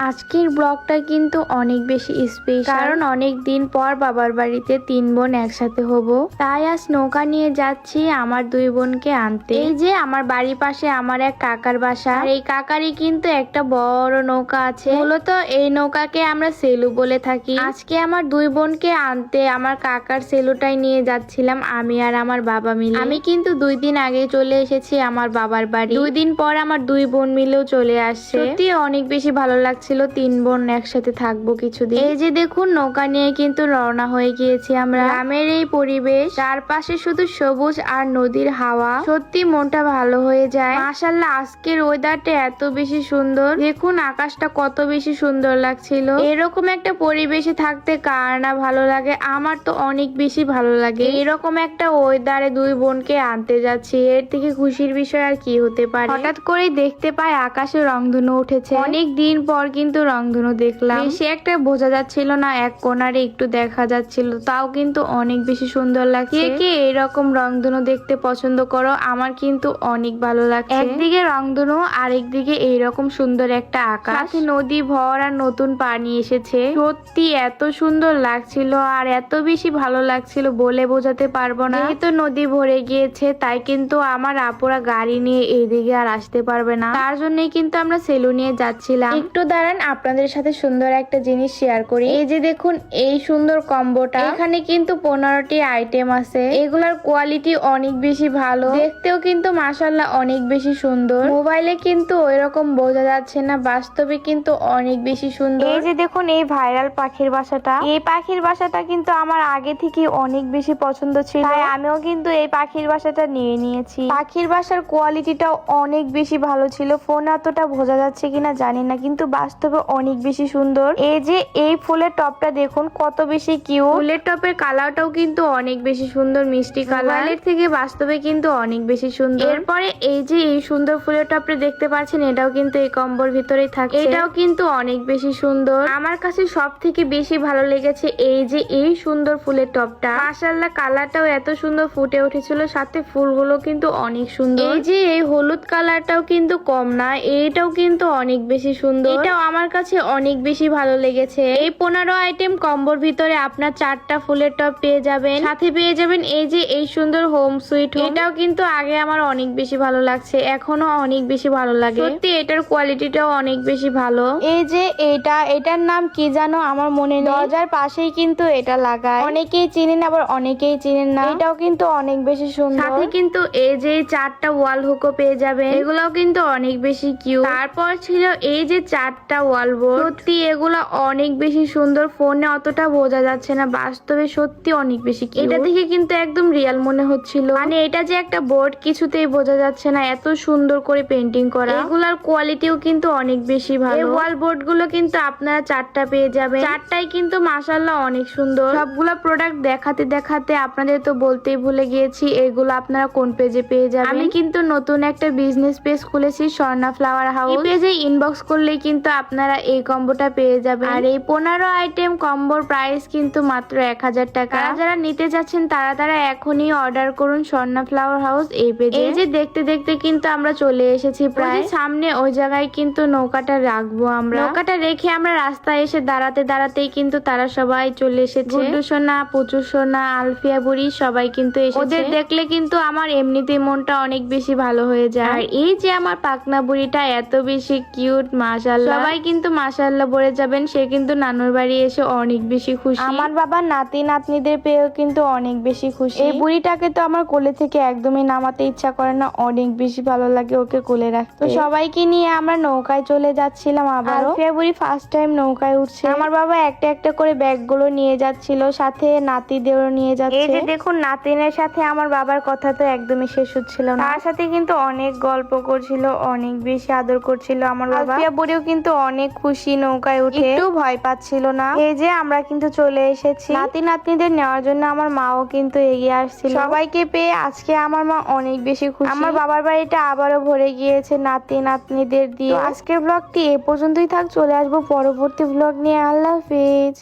আজকের ব্লগটা কিন্তু অনেক বেশি স্পেশাল, কারণ অনেক দিন পর বাবার বাড়িতে 3 বোন একসাথে হব। তাই আজ নৌকা নিয়ে যাচ্ছি আমার 2 বোনকে আনতে। এই যে আমার বাড়ির পাশে আমার এক কাকার বাসা, এই কাকারই কিন্তু একটা বড় নৌকা আছে। মূলত এই নৌকাকে আমরা সেলু বলে থাকি। আজকে আমার 2 বোনকে আনতে আমার কাকার সেলুটাই নিয়ে যাচ্ছিলাম আমি আর আমার বাবা মিলে। আমি কিন্তু 2 দিন আগে চলে এসেছি আমার বাবার বাড়ি। 2 দিন পর আমার 2 বোন মিলেও চলে আসছে। সত্যি অনেক বেশি ভালো লাগছে, 3 বোন একসাথে থাকবো কিছুদিন। এই যে দেখুন নৌকা নিয়ে কিন্তু রওনা হয়ে গিয়েছি আমরা। গ্রামের এই পরিবেশ, চারপাশে শুধু সবুজ আর নদীর হাওয়া, সত্যি মনটা ভালো হয়ে যায়। মাশাআল্লাহ, আজকের ওয়েদারটা এত বেশি সুন্দর। দেখুন আকাশটা কত বেশি সুন্দর লাগছিল। এরকম একটা পরিবেশে থাকতে কার না ভালো লাগে, আমার তো অনেক বেশি ভালো লাগে। এরকম একটা ওয়েদারে 2 বোনকে আনতে যাচ্ছি, এর থেকে খুশির বিষয় আর কি হতে পারে। হঠাৎ করেই দেখতে পাই আকাশে রংধনু উঠেছে। অনেক দিন পর কিন্তু রংধনু দেখলাম। বেশি একটা বোঝা যাচ্ছিল না, এক কোণারে একটু দেখা যাচ্ছিল, তাও কিন্তু অনেক বেশি সুন্দর লাগছে। কে এরকম রংধনু দেখতে পছন্দ করো? আমার কিন্তু অনেক ভালো লাগছে। একদিকে রংধনু, আরেকদিকে এইরকম সুন্দর একটা আকাশ, সাথে নদী ভর আর নতুন পানি এসেছে। সত্যি এত সুন্দর লাগছিল আর এত বেশি ভালো লাগছিল বলে বোঝাতে পারবো না। যেহেতু নদী ভরে গিয়েছে তাই কিন্তু আমার আপুরা গাড়ি নিয়ে এইদিকে আর আসতে পারবে না, তার জন্যই কিন্তু আমরা সেলু নিয়ে যাচ্ছিলাম। একটু দাঁড়ান, আপনাদের সাথে সুন্দর একটা জিনিস শেয়ার করি। এই যে দেখুন এই সুন্দর কম্বোটা, এখানে কিন্তু 15টি আইটেম আছে। এগুলার কোয়ালিটি অনেক বেশি ভালো, দেখতেও কিন্তু মাশাআল্লাহ অনেক বেশি সুন্দর। মোবাইলে কিন্তু ওইরকম বোঝা যাচ্ছে না, বাস্তবে কিন্তু অনেক বেশি সুন্দর। এই যে দেখুন এই ভাইরাল পাখির বাসাটা, এই পাখির বাসাটা কিন্তু আমার আগে থেকে অনেক বেশি পছন্দ ছিল, তাই আমিও কিন্তু এই পাখির বাসাটা নিয়ে নিয়েছি। পাখির বাসার কোয়ালিটিটাও অনেক বেশি ভালো ছিল। ফোন এতটা বোঝা যাচ্ছে কিনা জানি না, কিন্তু বাস্তবে অনেক বেশি সুন্দর। এই যে এই ফুলের টপটা দেখুন কত বেশি কিউট। ফুলের টপের কালারটাও কিন্তু অনেক বেশি সুন্দর, মিষ্টি কালার। এর থেকে বাস্তবে কিন্তু অনেক বেশি সুন্দর। এরপরে এই যে এই সুন্দর ফুলের টপটা দেখতে পাচ্ছেন, এটাও কিন্তু এই কম্বোর ভিতরেই থাকে। এটাও কিন্তু অনেক বেশি সুন্দর। আমার কাছে সব থেকে বেশি ভালো লেগেছে এই যে এই সুন্দর ফুলের টপটা। মাশাআল্লাহ, কালারটাও এত সুন্দর ফুটে উঠেছিল, সাথে ফুলগুলো কিন্তু অনেক সুন্দর। এই যে এই হলুদ কালারটাও কিন্তু কম না, এইটাও কিন্তু অনেক বেশি সুন্দর। এটাও আমার কাছে অনেক বেশি ভালো লেগেছে। এই 15 আইটেম কম্বোর ভিতরে আপনার 4টা ফুলের টপ পেয়ে যাবেন, সাথে পেয়ে যাবেন এই যে এই সুন্দর হোম সুইট হোম। এটাও কিন্তু আগে আমার অনেক বেশি ভালো লাগছে, এখনো অনেক বেশি ভালো লাগে। সত্যি এটার কোয়ালিটিটাও অনেক বেশি ভালো। এই যে এটার নাম কি জানো আমার মনে নেই। দরজার পাশেই কিন্তু এটা লাগায়, অনেকেই চিনেন আবার অনেকেই চিনেন না। এটাও কিন্তু অনেক বেশি সুন্দর। সাথে কিন্তু এই যে 4টা ওয়াল হুকও পেয়ে যাবেন, এগুলাও কিন্তু অনেক বেশি কিউট। তারপর ছিল এই যে 4টা ওয়াল বোর্ড, সত্যি এগুলা অনেক বেশি সুন্দর। ফোনে অতটা বোঝা যাচ্ছে না, বাস্তবে সত্যি অনেক বেশি কিউট। এটা দেখে কিন্তু একদম রিয়েল মনে হচ্ছিল, মানে এটা যে একটা বোর্ড কিছুতেই বোঝা যাচ্ছে না, এত সুন্দর করে পেন্টিং করা। এগুলার কোয়ালিটিও কিন্তু অনেক বেশি ভালো। এই ওয়াল বোর্ড গুলো কিন্তু আপনারা 4টা পেয়ে যাবেন, 4টাই কিন্তু মাশাআল্লাহ অনেক সুন্দর। সবগুলা প্রোডাক্ট দেখাতে দেখাতে আপনাদের তো বলতেই ভুলে গিয়েছি এগুলো আপনারা কোন পেজে পেয়ে যাবেন। আমি কিন্তু নতুন একটা বিজনেস পেজ খুলেছি, স্বর্ণা ফ্লাওয়ার হাউস। এই পেজে ইনবক্স করলেই কিন্তু আপনারা এই কম্বোটা পেয়ে যাবেন। আর এই 15 আইটেম কম্বোর প্রাইস কিন্তু মাত্র 1000 টাকা। যারা নিতে যাচ্ছেন তারা এখনই অর্ডার করুন স্বর্ণা ফ্লাওয়ার হাউস এই পেজে। এই যে দেখতে দেখতে কিন্তু আমরা চলে এসেছি প্রায় সামনে, ওই জায়গায় কিন্তু নৌকাটা রাখবো আমরা। নৌকাটা রেখে আমরা রাস্তায় এসে দাঁড়াতে দাঁড়াতেই কিন্তু তারা সবাই চলে এসেছে। গুড্ডু সোনা, পুচু সোনা, আলফিয়া বুড়ি সবাই কিন্তু এসেছে। ওদের দেখলে কিন্তু আমার এমনিতেই মনটা অনেক বেশি ভালো হয়ে যায়। আর এই যে আমার পাকনা বুড়িটা এত বেশি কিউট, মাশাআল্লাহ। সবাই কিন্তু মাশাআল্লাহ বলে যাবেন, সে কিন্তু নানুর বাড়ি এসে অনেক বেশি খুশি। আমার বাবা নাতি নাতনিদের পেয়েও কিন্তু অনেক বেশি খুশি। এই বুড়িটাকে তো আমার কোলে থেকে একদমই নামাতে ইচ্ছা করে না, অনেক বেশি ভালো লাগে ওকে কোলে রাখতে। তো সবাইকে নিয়ে আমরা নৌকায় চলে যাচ্ছিলাম। আবার আলফিয়া বুড়ি ফার্স্ট টাইম নৌকায় উঠছে। আমার বাবা একটা একটা করে ব্যাগ গুলো নিয়ে যাচ্ছিল, সাথে নাতিদেরও নিয়ে যাচ্ছে। এই যে দেখুন নাতিনের সাথে আমার বাবার কথা তো একদমই শেষ হচ্ছিল না, তার সাথে কিন্তু অনেক গল্প করছিল, অনেক বেশি আদর করছিল আমার বাবা। আলফিয়া বুড়িও কিন্তু অনেক খুশি নৌকায় উঠে, একটু ভয় পাচ্ছিল না। এই যে আমরা কিন্তু চলে এসেছি। নাতি নাতনিদের নেওয়ার জন্য আমার মাও কিন্তু এগিয়ে আসছিল। সবাইকে পেয়ে আজকে আমার মা অনেক বেশি খুশি। আমার বাবার বাড়িটা আবারও ভরে গিয়েছে নাতি নাতনিদের দিয়ে। আজকের ব্লগটি এ পর্যন্তই থাক, চলে আসবো পরবর্তী ব্লগ নিয়ে। আল্লাহ হাফেজ।